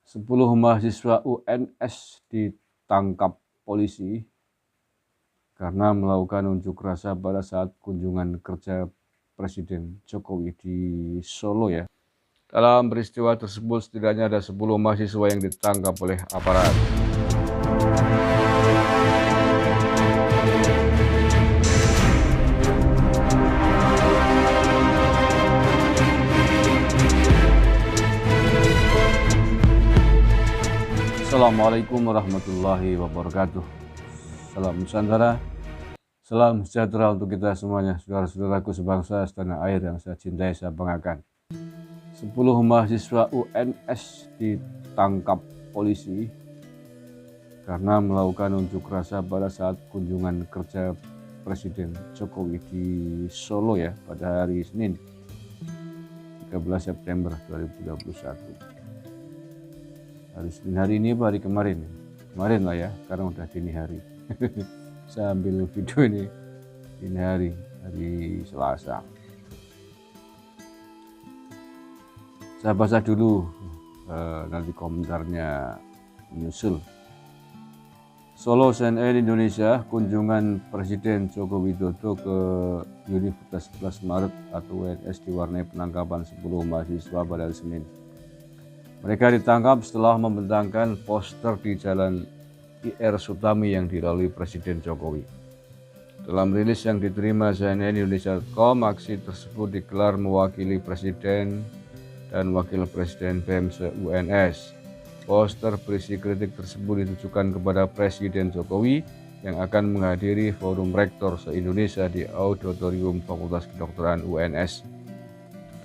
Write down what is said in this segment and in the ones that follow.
10 mahasiswa UNS ditangkap polisi karena melakukan unjuk rasa pada saat kunjungan kerja Presiden Jokowi di Solo ya. Dalam peristiwa tersebut setidaknya ada 10 mahasiswa yang ditangkap oleh aparat. Assalamualaikum warahmatullahi wabarakatuh. Salam Nusantara, salam sejahtera untuk kita semuanya, saudara-saudaraku sebangsa setanah air yang saya cintai, saya banggakan. 10 mahasiswa UNS ditangkap polisi karena melakukan unjuk rasa pada saat kunjungan kerja Presiden Jokowi di Solo ya pada hari Senin 13 September 2021. Hari ini apa hari kemarin? Kemarin lah ya, karena udah dini hari. Saya ambil video ini dini hari Selasa. Saya baca dulu, nanti komentarnya menyusul. Solo, CNN Indonesia, kunjungan Presiden Joko Widodo ke Universitas 11 Maret atau UNS diwarnai penangkapan 10 mahasiswa pada hari Senin. Mereka ditangkap setelah membentangkan poster di Jalan IR Sutami yang dilalui Presiden Jokowi. Dalam rilis yang diterima CNN Indonesia.com, aksi tersebut digelar mewakili Presiden dan Wakil Presiden BEM se-UNS. Poster berisi kritik tersebut ditujukan kepada Presiden Jokowi yang akan menghadiri Forum Rektor se-Indonesia di Auditorium Fakultas Kedokteran UNS.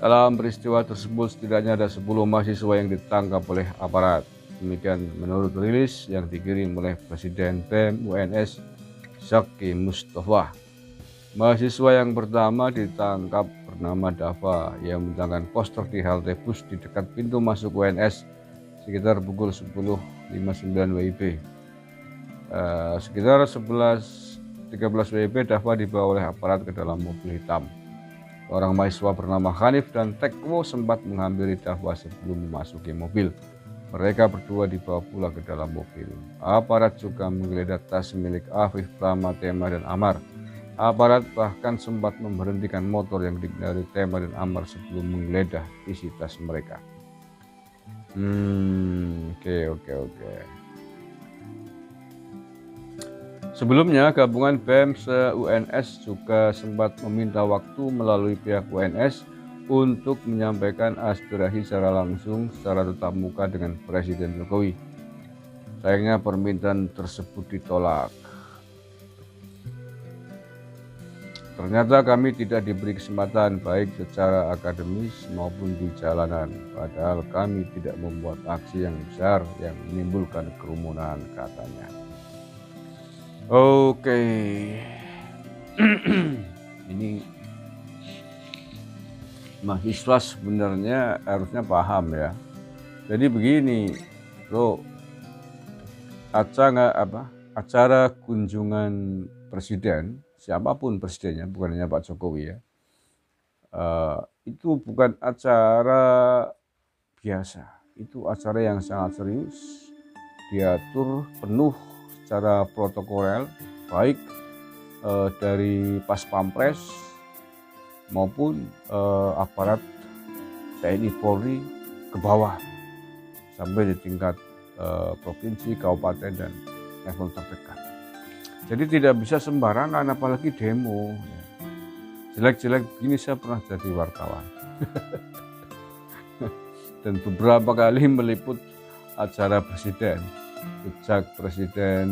Dalam peristiwa tersebut setidaknya ada 10 mahasiswa yang ditangkap oleh aparat. Demikian menurut rilis yang dikirim oleh Presiden BEM UNS Zaki Mustafa. Mahasiswa yang pertama ditangkap bernama Dava yang membentangkan poster di halte bus di dekat pintu masuk UNS sekitar pukul 10.59 WIB. Sekitar 11.13 WIB Dava dibawa oleh aparat ke dalam mobil hitam. Orang mahasiswa bernama Hanif dan Tekwo sempat menghampiri Dava sebelum memasuki mobil. Mereka berdua dibawa pula ke dalam mobil. Aparat juga menggeledah tas milik Afif, Prama, Tema, dan Amar. Aparat bahkan sempat memberhentikan motor yang dikendarai Tema dan Amar sebelum menggeledah isi tas mereka. Oke. Sebelumnya, gabungan BEM se-UNS juga sempat meminta waktu melalui pihak UNS untuk menyampaikan aspirasi secara langsung secara tatap muka dengan Presiden Jokowi. Sayangnya permintaan tersebut ditolak. Ternyata kami tidak diberi kesempatan baik secara akademis maupun di jalanan, padahal kami tidak membuat aksi yang besar yang menimbulkan kerumunan, katanya. Oke. Ini mahasiswa sebenarnya harusnya paham ya. Jadi begini, bro, acara kunjungan presiden, siapapun presidennya, bukan hanya Pak Jokowi ya, itu bukan acara biasa, itu acara yang sangat serius, diatur penuh secara protokoler, baik dari Pas Pampres maupun aparat TNI Polri ke bawah sampai di tingkat provinsi, kabupaten, dan level terdekat. Jadi tidak bisa sembarangan, apalagi demo. Jelek-jelek begini saya pernah jadi wartawan dan beberapa kali meliput acara presiden. Sejak Presiden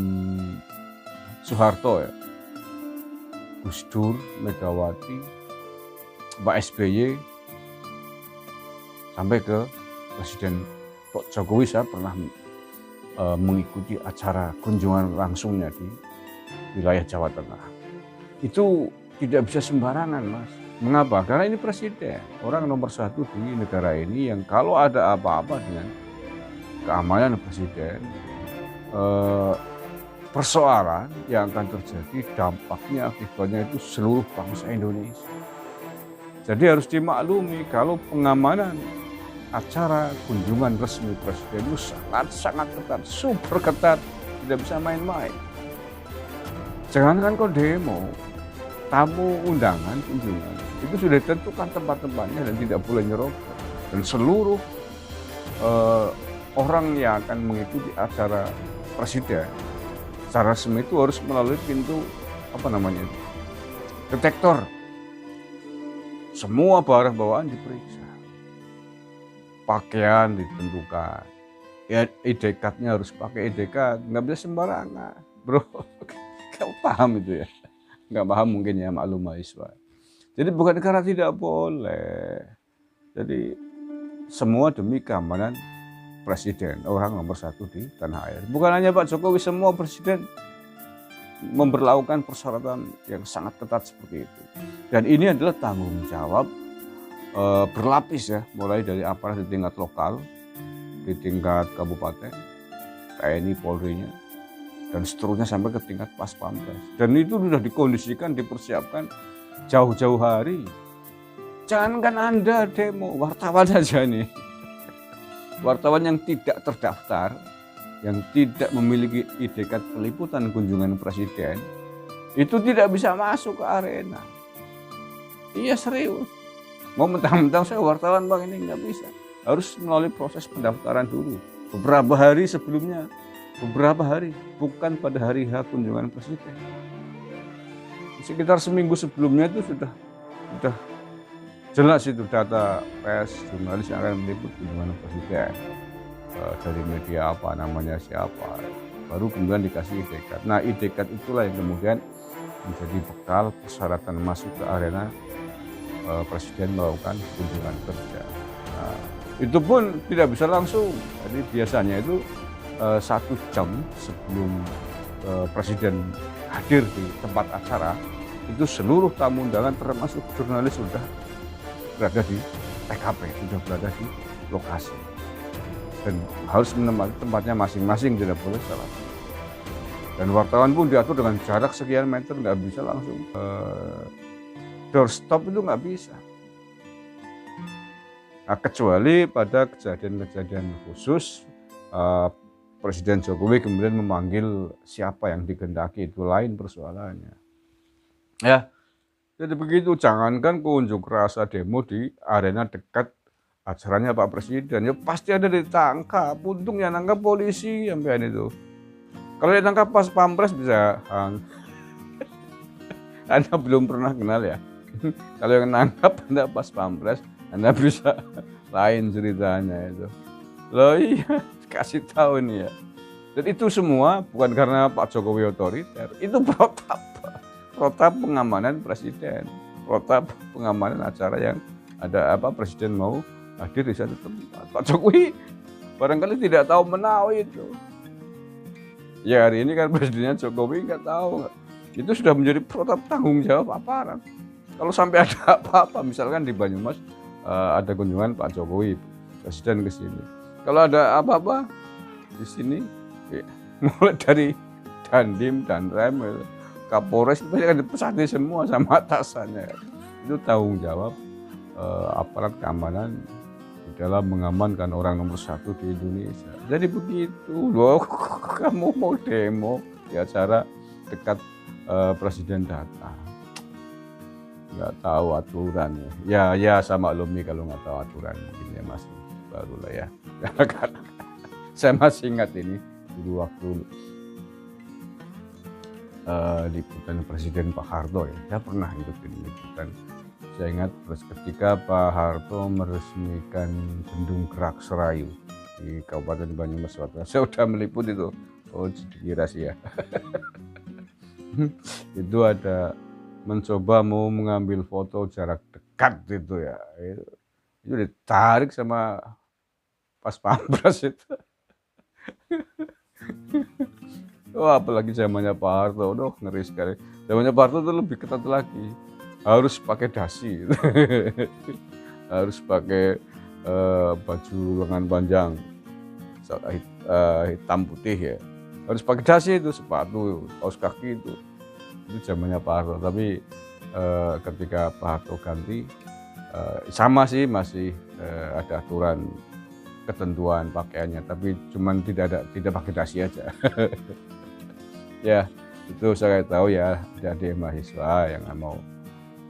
Soeharto ya, Gus Dur, Megawati, Pak SBY, sampai ke Presiden Jokowi, saya pernah mengikuti acara kunjungan langsungnya di wilayah Jawa Tengah. Itu tidak bisa sembarangan, Mas. Mengapa? Karena ini presiden, orang nomor 1 di negara ini yang kalau ada apa-apa dengan keamanan presiden, persoalan yang akan terjadi, dampaknya, akibatnya itu seluruh bangsa Indonesia. Jadi harus dimaklumi kalau pengamanan acara kunjungan resmi presiden itu sangat ketat, super ketat, tidak bisa main-main. Jangankan kau demo, tamu undangan kunjungan itu sudah ditentukan tempat-tempatnya dan tidak boleh nyerobot. Dan seluruh orang yang akan mengikuti acara presiden secara resmi itu harus melalui pintu detektor. Semua barang bawaan diperiksa, pakaian ditentukan, ya ID card-nya harus pakai ID card, nggak bisa sembarangan, bro. Kau paham itu ya? Nggak paham mungkin ya, maklum mahasiswa. Jadi bukan karena tidak boleh, jadi semua demi keamanan presiden, orang nomor satu di tanah air. Bukan hanya Pak Jokowi, semua presiden memberlakukan persyaratan yang sangat ketat seperti itu. Dan ini adalah tanggung jawab berlapis ya, mulai dari aparat di tingkat lokal, di tingkat kabupaten, TNI, Polri-nya, dan seterusnya sampai ke tingkat Pas Pampres. Dan itu sudah dikondisikan, dipersiapkan jauh-jauh hari. Jangankan Anda demo, wartawan saja nih. Wartawan yang tidak terdaftar, yang tidak memiliki ID card peliputan kunjungan presiden, itu tidak bisa masuk ke arena. Iya serius. Mau mentang-mentang saya wartawan bang, ini nggak bisa. Harus melalui proses pendaftaran dulu. Beberapa hari sebelumnya, bukan pada hari H kunjungan presiden. Sekitar seminggu sebelumnya itu sudah jelas itu data pers, jurnalis yang akan meliput kunjungan presiden. Dari media apa, namanya siapa, baru kemudian dikasih ID card. Nah ID card itulah yang kemudian menjadi bekal persyaratan masuk ke arena presiden melakukan kunjungan kerja. Nah, itu pun tidak bisa langsung, jadi biasanya itu 1 jam sebelum presiden hadir di tempat acara, itu seluruh tamu undangan termasuk jurnalis sudah berada di TKP, sudah berada di lokasi. Dan harus menempati tempatnya masing-masing, tidak boleh salah. Dan wartawan pun diatur dengan jarak sekian meter, nggak bisa langsung doorstop, itu nggak bisa. Nah, kecuali pada kejadian-kejadian khusus, Presiden Jokowi kemudian memanggil siapa yang dikehendaki, itu lain persoalannya. Ya, jadi begitu. Jangankan kunjuk rasa demo di arena dekat acaranya Pak Presiden, ya pasti ada ditangkap. Untungnya nangkap polisi sampean itu. Kalau ditangkap Pas Pampres bisa Anda belum pernah kenal ya. Kalau yang nangkap Anda Pas Pampres, Anda bisa lain ceritanya itu. Loh iya, kasih tahu nih ya. Dan itu semua bukan karena Pak Jokowi otoriter, itu protap pengamanan presiden, protap pengamanan acara yang ada presiden mau hadir di satu tempat. Pak Jokowi barangkali tidak tahu menahu itu. Ya hari ini kan presidennya Jokowi nggak tahu. Itu sudah menjadi protap tanggung jawab aparat. Kalau sampai ada apa-apa, misalkan di Banyumas ada kunjungan Pak Jokowi, presiden ke sini. Kalau ada apa-apa di sini, ya, mulai dari Dandim, Danrem, Kapolres, itu akan dipesati semua sama atasannya. Itu tanggung jawab aparat keamanan dalam mengamankan orang nomor 1 di Indonesia. Jadi begitu loh, kamu mau demo di acara dekat presiden datang, nggak tahu aturan ya sama alumni kalau nggak tahu aturan mungkin ya masih baru lah ya. Saya masih ingat ini dulu waktu liputan Presiden Pak Harto ya, saya pernah ikut liputan. Saya ingat ketika Pak Harto meresmikan Bendung Gerak Serayu di Kabupaten Banyumas, saya sudah meliput itu. Oh, jadi rahasia. Itu ada mencoba mau mengambil foto jarak dekat itu ya. Itu ditarik sama Pas Pampres itu. Oh, apalagi zamannya Pak Harto, ngeri sekali. Zamannya Pak Harto itu lebih ketat lagi. Harus pakai dasi, harus pakai baju lengan panjang hitam putih ya, harus pakai dasi itu, sepatu, kaos kaki itu zamannya Pak Harto. Tapi ketika Pak Harto ganti, Sama sih, masih ada aturan ketentuan pakaiannya, tapi cuman tidak pakai dasi aja. Ya, itu saya tahu ya, ada mahasiswa yang nggak mau.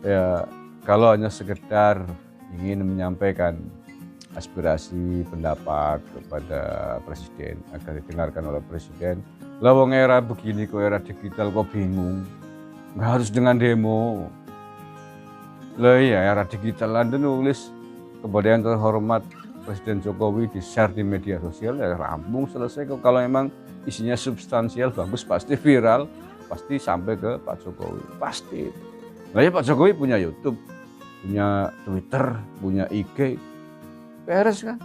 Ya, kalau hanya sekedar ingin menyampaikan aspirasi pendapat kepada presiden agar didengarkan oleh presiden. Lah wong era begini kok, era digital kok bingung. Nggak harus dengan demo. Lah iya, era digital Anda nulis kepada yang terhormat Presiden Jokowi di-share di media sosial, ya rampung selesai kok. Kalau memang isinya substansial bagus, pasti viral, pasti sampai ke Pak Jokowi, pasti. Nah ya Pak Jokowi punya YouTube, punya Twitter, punya IG, beres kan,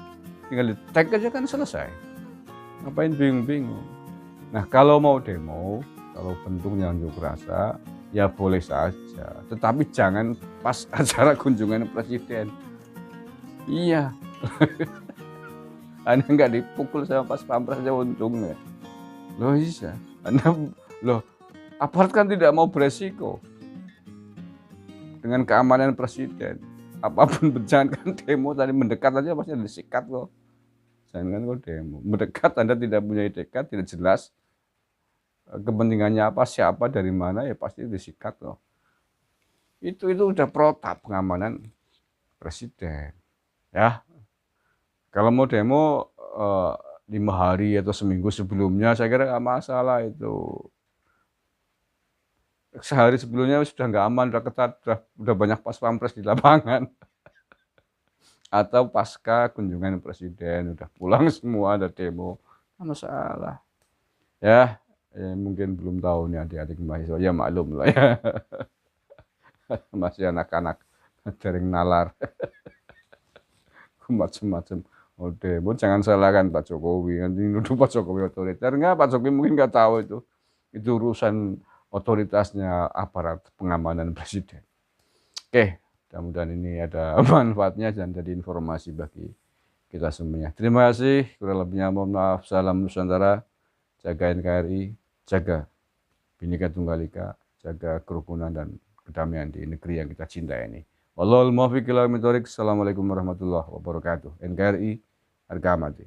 tinggal di tag aja kan selesai. Ngapain bingung-bingung. Nah kalau mau demo, kalau bentuknya unjuk rasa, ya boleh saja, tetapi jangan pas acara kunjungan presiden. Iya, Anda nggak dipukul sama pas pampres aja untungnya. Loh iya, loh aparat kan tidak mau beresiko dengan keamanan presiden. Apapun berjalan demo tadi mendekat aja pasti disikat kok. Jangan kok demo. Mendekat Anda tidak punya etikat, tidak jelas kepentingannya apa, siapa, dari mana, ya pasti disikat kok. Itu udah protap pengamanan presiden. Ya, kalau mau demo 5 hari atau seminggu sebelumnya saya kira nggak masalah itu. Sehari sebelumnya sudah nggak aman, udah ketat, udah banyak pas pampres di lapangan. Atau pasca kunjungan presiden, udah pulang semua, ada demo, nggak masalah. Ya, mungkin belum tahu nih adik-adik mahasiswa, ya maklum lah ya. Masih anak-anak, jaring nalar. Macam-macam. Oh demo, jangan salahkan Pak Jokowi, nanti nuduh Pak Jokowi otoriter. Enggak, Pak Jokowi mungkin nggak tahu itu urusan otoritasnya aparat pengamanan presiden. Oke, mudah-mudahan ini ada manfaatnya dan jadi informasi bagi kita semuanya. Terima kasih, kurang lebihnya mohon maaf. Salam Nusantara, jaga NKRI, jaga Bhinneka Tunggal Ika, jaga kerukunan dan kedamaian di negeri yang kita cintai ini. Wallahul muwaffiq ila aqwamit thoriq. Assalamualaikum warahmatullahi wabarakatuh. NKRI harga mati.